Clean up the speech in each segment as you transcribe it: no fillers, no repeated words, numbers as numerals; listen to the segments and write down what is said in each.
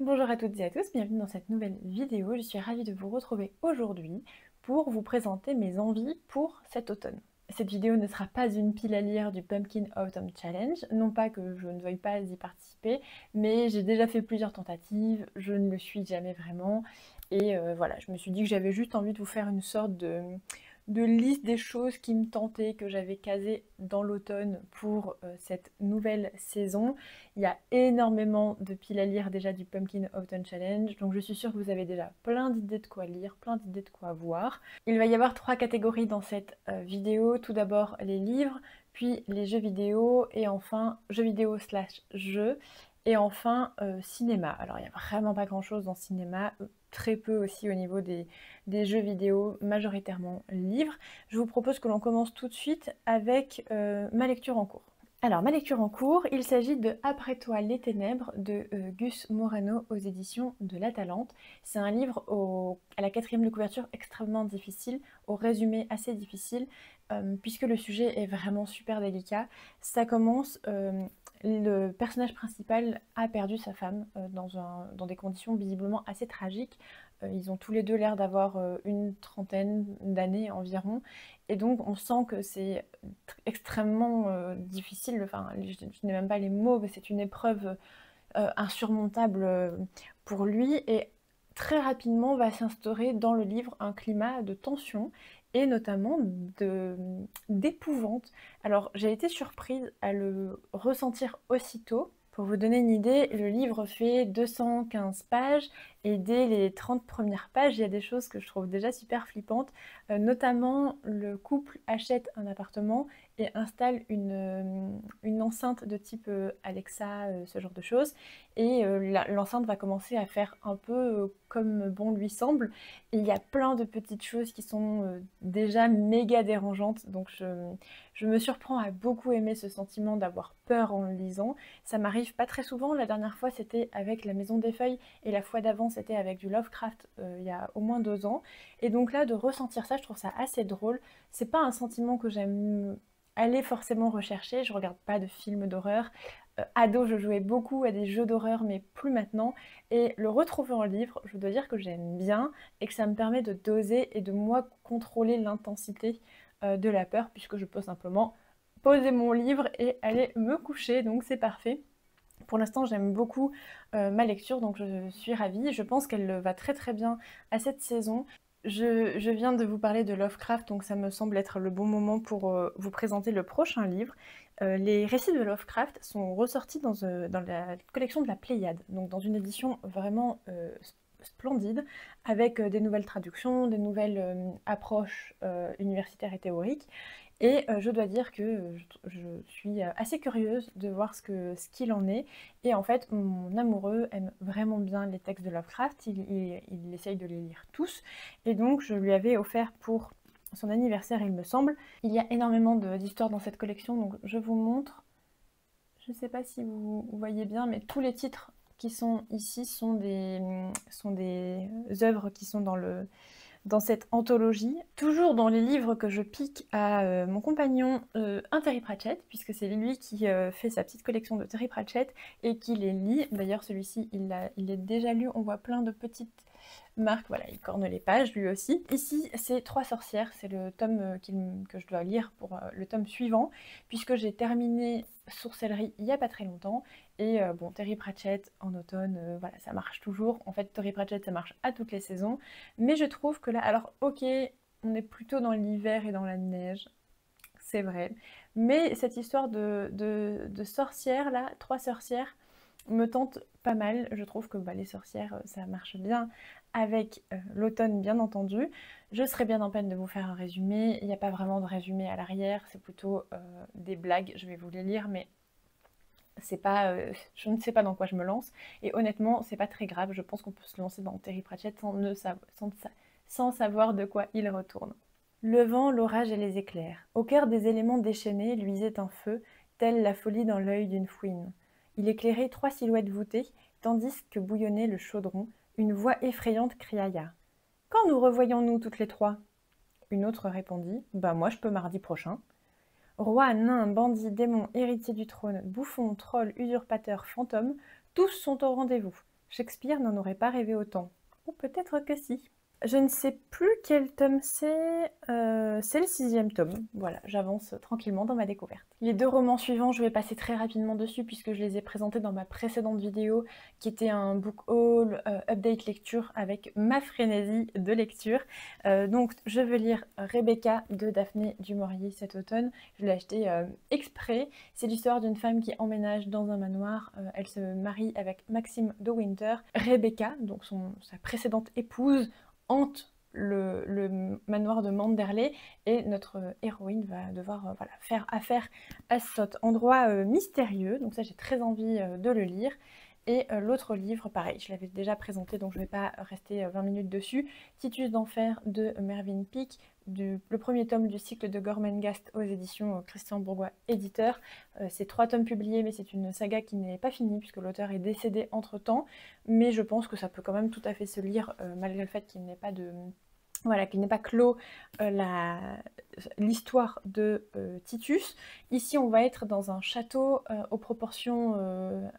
Bonjour à toutes et à tous, bienvenue dans cette nouvelle vidéo. Je suis ravie de vous retrouver aujourd'hui pour vous présenter mes envies pour cet automne. Cette vidéo ne sera pas une pile à lire du Pumpkin Autumn Challenge, non pas que je ne veuille pas y participer, mais j'ai déjà fait plusieurs tentatives, je ne le suis jamais vraiment, et voilà, je me suis dit que j'avais juste envie de vous faire une sorte de liste des choses qui me tentaient, que j'avais casées dans l'automne pour cette nouvelle saison. Il y a énormément de piles à lire déjà du Pumpkin Autumn Challenge, donc je suis sûre que vous avez déjà plein d'idées de quoi lire, plein d'idées de quoi voir. Il va y avoir 3 catégories dans cette vidéo. Tout d'abord les livres, puis les jeux vidéo, et enfin jeux vidéo slash jeux, et enfin cinéma. Alors il n'y a vraiment pas grand chose dans cinéma, très peu aussi au niveau des jeux vidéo, majoritairement livres. Je vous propose que l'on commence tout de suite avec ma lecture en cours. Alors, ma lecture en cours, il s'agit de Après toi les ténèbres de Gus Moreno aux éditions de La Talente. C'est un livre à la 4e de couverture extrêmement difficile, au résumé assez difficile, puisque le sujet est vraiment super délicat. Ça commence, le personnage principal a perdu sa femme dans des conditions visiblement assez tragiques. Ils ont tous les deux l'air d'avoir une trentaine d'années environ, et donc on sent que c'est extrêmement difficile, enfin je n'ai même pas les mots, mais c'est une épreuve insurmontable pour lui, et très rapidement va s'instaurer dans le livre un climat de tension et notamment d'épouvante. Alors j'ai été surprise à le ressentir aussitôt. Pour vous donner une idée, le livre fait 215 pages et dès les 30 premières pages, il y a des choses que je trouve déjà super flippantes. Notamment, le couple achète un appartement et installe une enceinte de type Alexa, ce genre de choses. Et l'enceinte va commencer à faire un peu comme bon lui semble. Et il y a plein de petites choses qui sont déjà méga dérangeantes. Donc je me surprends à beaucoup aimer ce sentiment d'avoir peur en le lisant. Ça m'arrive pas très souvent. La dernière fois, c'était avec La Maison des Feuilles, et la fois d'avant, c'était avec du Lovecraft, il y a au moins 2 ans. Et donc là, de ressentir ça, je trouve ça assez drôle. C'est pas un sentiment que j'aime aller forcément rechercher. Je regarde pas de films d'horreur. Ado, je jouais beaucoup à des jeux d'horreur, mais plus maintenant. Et le retrouver en livre, je dois dire que j'aime bien et que ça me permet de doser et de moi contrôler l'intensité de la peur, puisque je peux simplement poser mon livre et aller me coucher, donc c'est parfait. Pour l'instant, j'aime beaucoup ma lecture, donc je suis ravie. Je pense qu'elle va très très bien à cette saison. Je viens de vous parler de Lovecraft, donc ça me semble être le bon moment pour vous présenter le prochain livre. Les récits de Lovecraft sont ressortis dans la collection de la Pléiade, donc dans une édition vraiment splendide, avec des nouvelles traductions, des nouvelles approches universitaires et théoriques. Et je dois dire que je suis assez curieuse de voir ce qu'il en est. Et en fait, mon amoureux aime vraiment bien les textes de Lovecraft, il essaye de les lire tous. Et donc, je lui avais offert pour son anniversaire, il me semble. Il y a énormément d'histoires dans cette collection, donc je vous montre. Je ne sais pas si vous voyez bien, mais tous les titres qui sont ici sont des œuvres qui sont dans cette anthologie, toujours dans les livres que je pique à mon compagnon, un Terry Pratchett, puisque c'est lui qui fait sa petite collection de Terry Pratchett et qui les lit. D'ailleurs, celui-ci, il est déjà lu, on voit plein de petites marques, voilà, il corne les pages lui aussi. Ici, c'est 3 sorcières, c'est le tome que je dois lire pour le tome suivant, puisque j'ai terminé Sorcellerie il n'y a pas très longtemps. Et bon, Terry Pratchett en automne, voilà, ça marche toujours. En fait, Terry Pratchett, ça marche à toutes les saisons. Mais je trouve que là, alors ok, on est plutôt dans l'hiver et dans la neige, c'est vrai. Mais cette histoire de sorcières, là, 3 sorcières, me tente pas mal. Je trouve que bah, les sorcières, ça marche bien avec l'automne, bien entendu. Je serais bien en peine de vous faire un résumé. Il n'y a pas vraiment de résumé à l'arrière, c'est plutôt des blagues. Je vais vous les lire, mais c'est pas, je ne sais pas dans quoi je me lance. Et honnêtement, c'est pas très grave. Je pense qu'on peut se lancer dans Terry Pratchett sans savoir de quoi il retourne. Le vent, l'orage et les éclairs. Au cœur des éléments déchaînés luisait un feu, telle la folie dans l'œil d'une fouine. Il éclairait 3 silhouettes voûtées, tandis que bouillonnait le chaudron, une voix effrayante criailla. Quand nous revoyons-nous toutes les 3 ? Une autre répondit. Bah moi je peux mardi prochain. Rois, nains, bandits, démons, héritiers du trône, bouffons, trolls, usurpateurs, fantômes, tous sont au rendez-vous. Shakespeare n'en aurait pas rêvé autant. Ou peut-être que si. Je ne sais plus quel tome c'est le 6e tome. Voilà, j'avance tranquillement dans ma découverte. Les 2 romans suivants, je vais passer très rapidement dessus puisque je les ai présentés dans ma précédente vidéo qui était un book haul update lecture avec ma frénésie de lecture. Donc je veux lire Rebecca de Daphné du Maurier cet automne. Je l'ai acheté exprès. C'est l'histoire d'une femme qui emménage dans un manoir. Elle se marie avec Maxime de Winter. Rebecca, donc sa précédente épouse, hante le manoir de Manderley et notre héroïne va devoir voilà, faire affaire à cet endroit mystérieux. Donc ça, j'ai très envie de le lire. Et l'autre livre, pareil, je l'avais déjà présenté, donc je ne vais pas rester 20 minutes dessus. Titus d'enfer de Mervyn Peake, le premier tome du cycle de Gormenghast aux éditions Christian Bourgois, éditeur. C'est 3 tomes publiés, mais c'est une saga qui n'est pas finie, puisque l'auteur est décédé entre-temps. Mais je pense que ça peut quand même tout à fait se lire, malgré le fait qu'il n'ait pas de... Voilà, qu'il n'est pas clos l'histoire de Titus. Ici, on va être dans un château aux proportions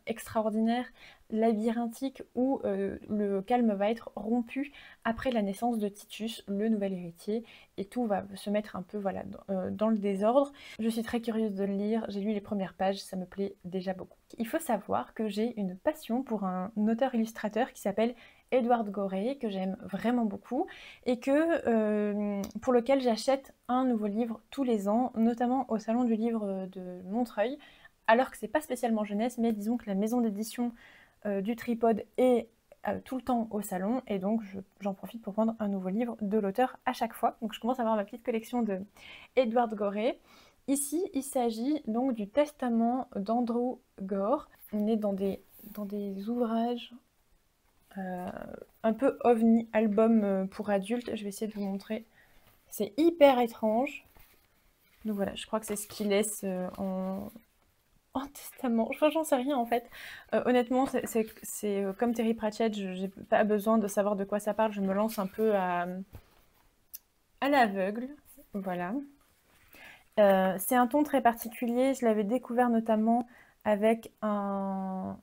extraordinaires, labyrinthique, où le calme va être rompu après la naissance de Titus, le nouvel héritier, et tout va se mettre un peu voilà, dans le désordre. Je suis très curieuse de le lire, j'ai lu les premières pages, ça me plaît déjà beaucoup. Il faut savoir que j'ai une passion pour un auteur-illustrateur qui s'appelle Edward Gorey, que j'aime vraiment beaucoup, et pour lequel j'achète un nouveau livre tous les ans, notamment au Salon du Livre de Montreuil, alors que c'est pas spécialement jeunesse, mais disons que la maison d'édition du Tripode est tout le temps au salon, et donc j'en profite pour prendre un nouveau livre de l'auteur à chaque fois. Donc je commence à avoir ma petite collection de Edward Gorey. Ici, il s'agit donc du testament d'Andrew Gore. On est dans des ouvrages un peu ovni, album pour adultes. Je vais essayer de vous montrer. C'est hyper étrange. Donc voilà, je crois que c'est ce qu'il laisse en testament. Enfin, j'en sais rien en fait. Honnêtement, c'est comme Terry Pratchett, j'ai pas besoin de savoir de quoi ça parle. Je me lance un peu à l'aveugle. Voilà. C'est un ton très particulier. Je l'avais découvert notamment avec un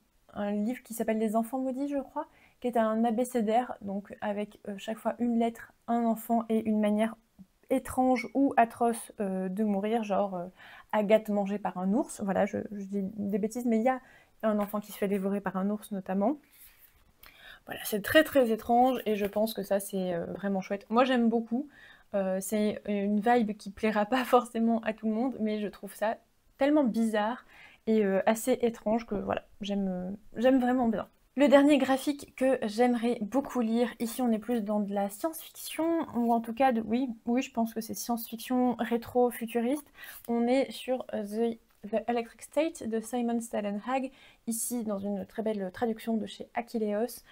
livre qui s'appelle Les enfants maudits, je crois, qui est un abécédaire, donc avec chaque fois une lettre, un enfant et une manière étrange ou atroce de mourir, genre Agathe mangée par un ours. Voilà, je dis des bêtises, mais il y a un enfant qui se fait dévorer par un ours notamment. Voilà, c'est très très étrange et je pense que ça c'est vraiment chouette. Moi j'aime beaucoup, c'est une vibe qui plaira pas forcément à tout le monde, mais je trouve ça tellement bizarre et assez étrange que voilà, j'aime vraiment bien. Le dernier graphique que j'aimerais beaucoup lire, ici on est plus dans de la science-fiction, ou en tout cas, oui, je pense que c'est science-fiction rétro-futuriste. On est sur The Electric State de Simon Stalenhag, ici dans une très belle traduction de chez Achilleos,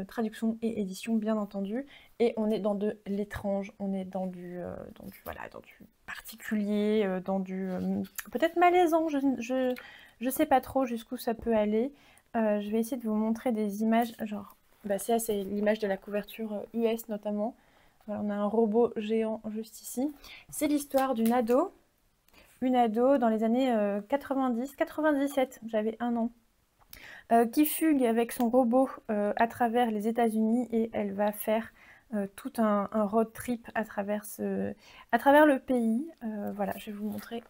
traduction et édition bien entendu, et on est dans de l'étrange, on est dans du particulier, dans du peut-être malaisant, je sais pas trop jusqu'où ça peut aller. Je vais essayer de vous montrer des images, genre, ça c'est l'image de la couverture US notamment. Voilà, on a un robot géant juste ici. C'est l'histoire d'une ado, une ado dans les années 90-97, j'avais 1 an, qui fugue avec son robot à travers les États-Unis et elle va faire tout un road trip à travers le pays. Voilà, je vais vous montrer.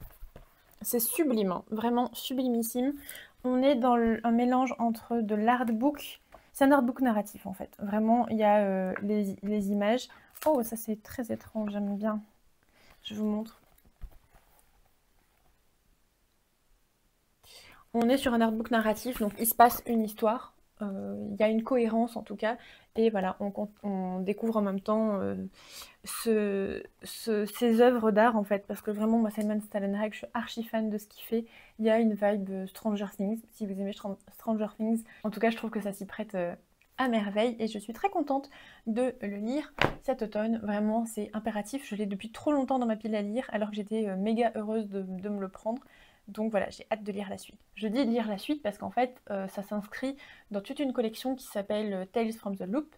C'est sublime, hein, vraiment sublimissime. On est dans un mélange entre de l'artbook, c'est un artbook narratif en fait. Vraiment, il y a les images. Oh, ça c'est très étrange, j'aime bien. Je vous montre. On est sur un artbook narratif, donc il se passe une histoire. Il y a une cohérence en tout cas. Et voilà, on découvre en même temps ces œuvres d'art en fait. Parce que vraiment, moi, Simon Stalenhag, je suis archi fan de ce qu'il fait. Il y a une vibe Stranger Things, si vous aimez Stranger Things. En tout cas, je trouve que ça s'y prête à merveille. Et je suis très contente de le lire cet automne. Vraiment, c'est impératif. Je l'ai depuis trop longtemps dans ma pile à lire, alors que j'étais méga heureuse de me le prendre. Donc voilà, j'ai hâte de lire la suite. Je dis lire la suite parce qu'en fait, ça s'inscrit dans toute une collection qui s'appelle Tales from the Loop.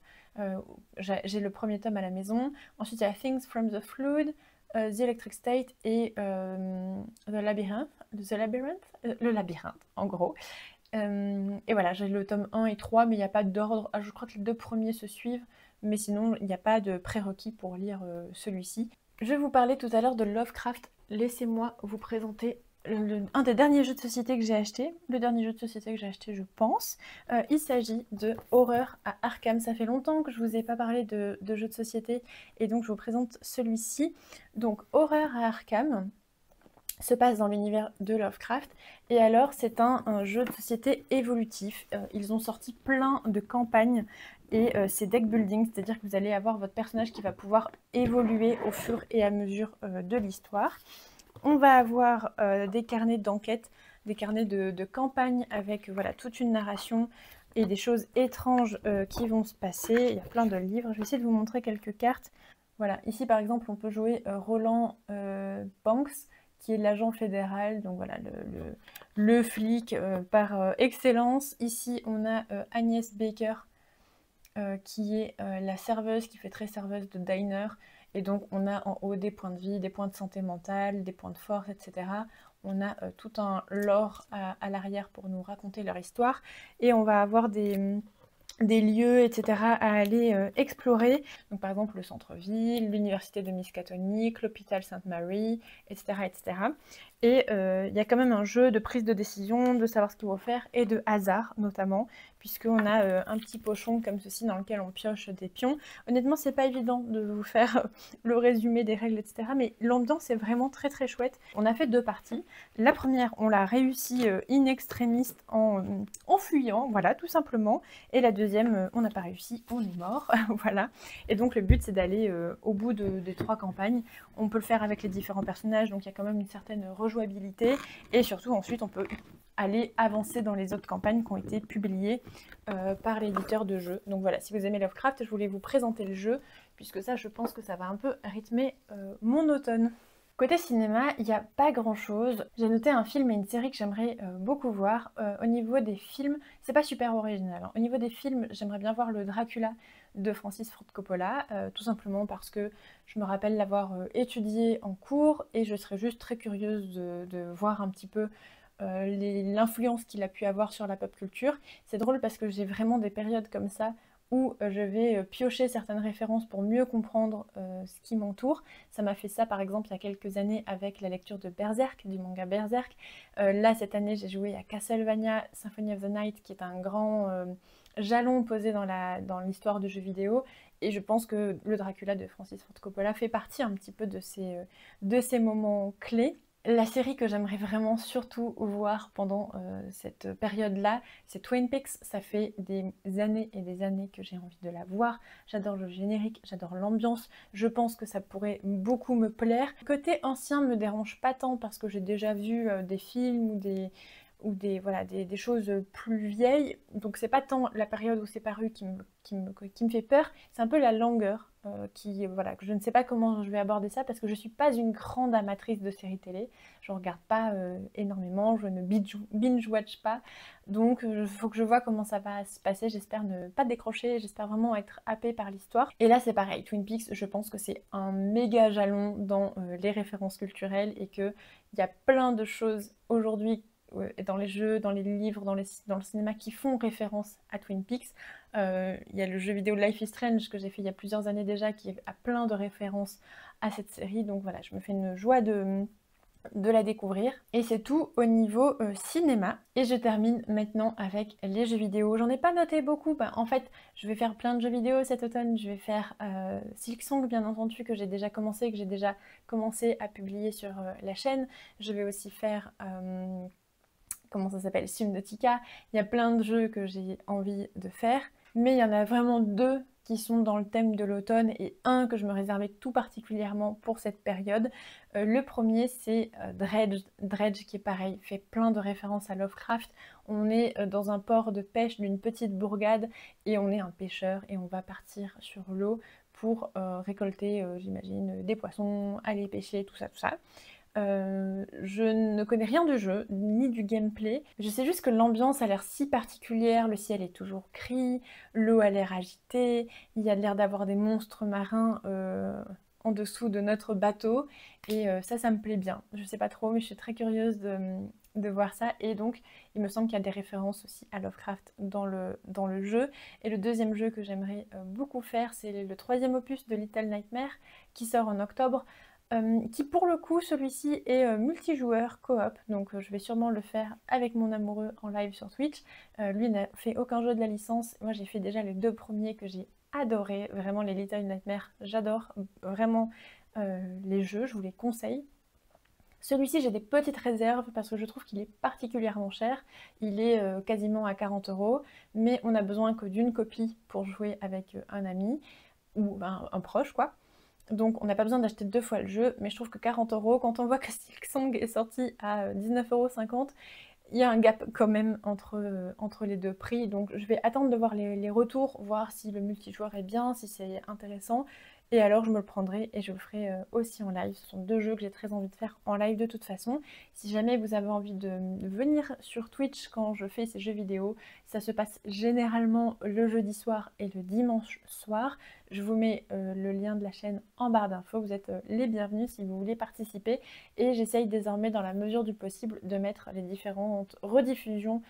J'ai le premier tome à la maison. Ensuite, il y a Things from the Flood, The Electric State et The Labyrinth. Le labyrinthe, en gros. Et voilà, j'ai le tome 1 et 3, mais il n'y a pas d'ordre. Je crois que les 2 premiers se suivent, mais sinon, il n'y a pas de prérequis pour lire celui-ci. Je vous parlais tout à l'heure de Lovecraft. Laissez-moi vous présenter un des derniers jeux de société que j'ai acheté. Le dernier jeu de société que j'ai acheté, je pense. Il s'agit de Horreur à Arkham. Ça fait longtemps que je vous ai pas parlé de jeux de société, et donc je vous présente celui-ci. Donc, Horreur à Arkham se passe dans l'univers de Lovecraft, et alors c'est un jeu de société évolutif. Ils ont sorti plein de campagnes, et c'est deck building, c'est-à-dire que vous allez avoir votre personnage qui va pouvoir évoluer au fur et à mesure de l'histoire. On va avoir des carnets d'enquête, des carnets de campagne avec voilà, toute une narration et des choses étranges qui vont se passer. Il y a plein de livres. Je vais essayer de vous montrer quelques cartes. Voilà, ici par exemple on peut jouer Roland Banks, qui est l'agent fédéral, donc voilà, le flic par excellence. Ici, on a Agnès Baker, qui est la serveuse, qui fait très serveuse de diner. Et donc, on a en haut des points de vie, des points de santé mentale, des points de force, etc. On a tout un lore à l'arrière pour nous raconter leur histoire. Et on va avoir des lieux, etc. à aller explorer. Donc par exemple le centre-ville, l'université de Miskatonic, l'hôpital Sainte-Marie, etc., etc. Et il y a quand même un jeu de prise de décision, de savoir ce qu'il faut faire, et de hasard notamment, puisqu'on a un petit pochon comme ceci dans lequel on pioche des pions. Honnêtement, c'est pas évident de vous faire le résumé des règles, etc. Mais l'ambiance est vraiment très très chouette. On a fait 2 parties. La première, on l'a réussi in extremis en fuyant, voilà, tout simplement. Et la deuxième, on n'a pas réussi, on est mort, voilà. Et donc le but, c'est d'aller au bout des 3 campagnes. On peut le faire avec les différents personnages, donc il y a quand même une certaine rejouabilité. Et surtout, ensuite, on peut aller avancer dans les autres campagnes qui ont été publiées par l'éditeur de jeu. Donc voilà, si vous aimez Lovecraft, je voulais vous présenter le jeu, puisque ça, je pense que ça va un peu rythmer mon automne. Côté cinéma, il n'y a pas grand chose. J'ai noté un film et une série que j'aimerais beaucoup voir. Au niveau des films, c'est pas super original, hein. Au niveau des films, j'aimerais bien voir le Dracula de Francis Ford Coppola, tout simplement parce que je me rappelle l'avoir étudié en cours, et je serais juste très curieuse de voir un petit peu l'influence qu'il a pu avoir sur la pop culture. C'est drôle parce que j'ai vraiment des périodes comme ça où je vais piocher certaines références pour mieux comprendre ce qui m'entoure. Ça m'a fait ça par exemple il y a quelques années avec la lecture de Berserk, du manga Berserk. Là cette année j'ai joué à Castlevania Symphony of the Night, qui est un grand jalon posé dans l'histoire du jeu vidéo. Et je pense que le Dracula de Francis Ford Coppola fait partie un petit peu de ces moments clés. La série que j'aimerais vraiment surtout voir pendant cette période-là, c'est Twin Peaks. Ça fait des années et des années que j'ai envie de la voir. J'adore le générique, j'adore l'ambiance. Je pense que ça pourrait beaucoup me plaire. Côté ancien me dérange pas tant parce que j'ai déjà vu des films ou voilà, des choses plus vieilles. Donc c'est pas tant la période où c'est paru qui me fait peur, c'est un peu la longueur voilà, que je ne sais pas comment je vais aborder ça, parce que je suis pas une grande amatrice de séries télé. Je regarde pas énormément, je ne binge-watch pas. Donc il faut que je vois comment ça va se passer. J'espère ne pas décrocher, j'espère vraiment être happée par l'histoire. Et là c'est pareil, Twin Peaks, je pense que c'est un méga jalon dans les références culturelles, et qu'il y a plein de choses aujourd'hui dans les jeux, dans les livres, dans le cinéma, qui font référence à Twin Peaks. Il y a le jeu vidéo Life is Strange que j'ai fait il y a plusieurs années déjà, qui a plein de références à cette série. Donc voilà, je me fais une joie de la découvrir. Et c'est tout au niveau cinéma. Et je termine maintenant avec les jeux vidéo. J'en ai pas noté beaucoup. En fait, je vais faire plein de jeux vidéo cet automne. Je vais faire Silksong, bien entendu, que j'ai déjà commencé à publier sur la chaîne. Je vais aussi faire comment ça s'appelle, Subnautica. Il y a plein de jeux que j'ai envie de faire, mais il y en a vraiment 2 qui sont dans le thème de l'automne, et un que je me réservais tout particulièrement pour cette période. Le premier, c'est Dredge, qui est pareil, fait plein de références à Lovecraft. On est dans un port de pêche d'une petite bourgade, et on est un pêcheur, et on va partir sur l'eau pour récolter, j'imagine, des poissons, aller pêcher, tout ça, tout ça. Je ne connais rien du jeu, ni du gameplay. Je sais juste que l'ambiance a l'air si particulière, le ciel est toujours gris, l'eau a l'air agitée, il y a l'air d'avoir des monstres marins en dessous de notre bateau, et ça me plaît bien. Je sais pas trop, mais je suis très curieuse de voir ça. Et donc, il me semble qu'il y a des références aussi à Lovecraft dans le jeu. Et le deuxième jeu que j'aimerais beaucoup faire, c'est le troisième opus de Little Nightmares qui sort en octobre. Qui pour le coup, celui-ci est multijoueur, coop, donc je vais sûrement le faire avec mon amoureux en live sur Twitch. Lui n'a fait aucun jeu de la licence, moi j'ai fait déjà les 2 premiers que j'ai adoré, vraiment les Little Nightmares, j'adore vraiment les jeux, je vous les conseille. Celui-ci, j'ai des petites réserves parce que je trouve qu'il est particulièrement cher. Il est quasiment à 40 €, mais on a besoin que d'une copie pour jouer avec un ami ou un proche, quoi. Donc on n'a pas besoin d'acheter 2 fois le jeu, mais je trouve que 40 €, quand on voit que Silksong est sorti à 19,50 €, il y a un gap quand même entre les deux prix. Donc je vais attendre de voir les retours, voir si le multijoueur est bien, si c'est intéressant. Et alors je me le prendrai et je le ferai aussi en live. Ce sont 2 jeux que j'ai très envie de faire en live de toute façon. Si jamais vous avez envie de venir sur Twitch quand je fais ces jeux vidéo, ça se passe généralement le jeudi soir et le dimanche soir. Je vous mets le lien de la chaîne en barre d'infos. Vous êtes les bienvenus si vous voulez participer. Et j'essaye désormais dans la mesure du possible de mettre les différentes rediffusions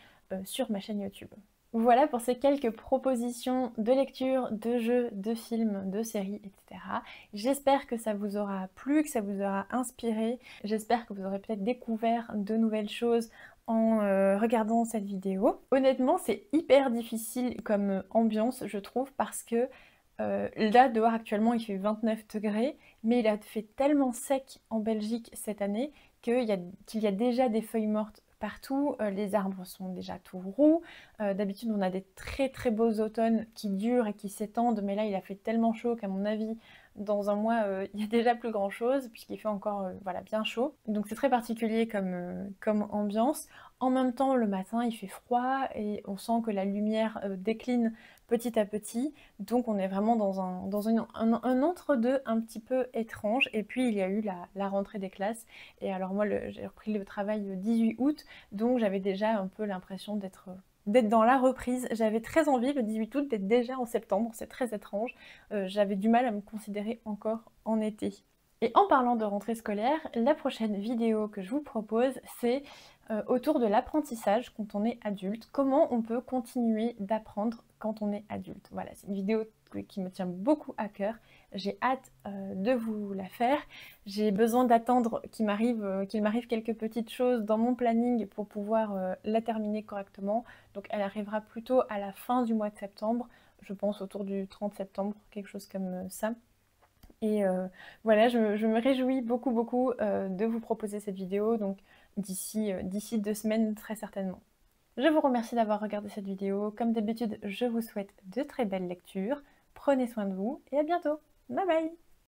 sur ma chaîne YouTube. Voilà pour ces quelques propositions de lecture, de jeux, de films, de séries, etc. J'espère que ça vous aura plu, que ça vous aura inspiré. J'espère que vous aurez peut-être découvert de nouvelles choses en regardant cette vidéo. Honnêtement, c'est hyper difficile comme ambiance, je trouve, parce que là, dehors actuellement, il fait 29 degrés, mais il a fait tellement sec en Belgique cette année qu'il y a déjà des feuilles mortes partout, les arbres sont déjà tout roux. D'habitude, on a des très très beaux automnes qui durent et qui s'étendent, mais là, il a fait tellement chaud qu'à mon avis, dans un mois, il y a déjà plus grand chose, puisqu'il fait encore voilà, bien chaud. Donc c'est très particulier comme ambiance. En même temps, le matin, il fait froid et on sent que la lumière décline petit à petit. Donc on est vraiment dans un entre-deux un petit peu étrange. Et puis il y a eu la rentrée des classes. Et alors moi, j'ai repris le travail le 18 août, donc j'avais déjà un peu l'impression d'être dans la reprise. J'avais très envie le 18 août d'être déjà en septembre, c'est très étrange. J'avais du mal à me considérer encore en été. Et en parlant de rentrée scolaire, la prochaine vidéo que je vous propose, c'est autour de l'apprentissage quand on est adulte. Comment on peut continuer d'apprendre quand on est adulte. Voilà, c'est une vidéo qui me tient beaucoup à cœur. J'ai hâte de vous la faire. J'ai besoin d'attendre qu'il m'arrive quelques petites choses dans mon planning pour pouvoir la terminer correctement. Donc elle arrivera plutôt à la fin du mois de septembre, je pense autour du 30 septembre, quelque chose comme ça. Et voilà, je me réjouis beaucoup de vous proposer cette vidéo, donc d'ici 2 semaines très certainement. Je vous remercie d'avoir regardé cette vidéo. Comme d'habitude, je vous souhaite de très belles lectures. Prenez soin de vous et à bientôt. Bye bye!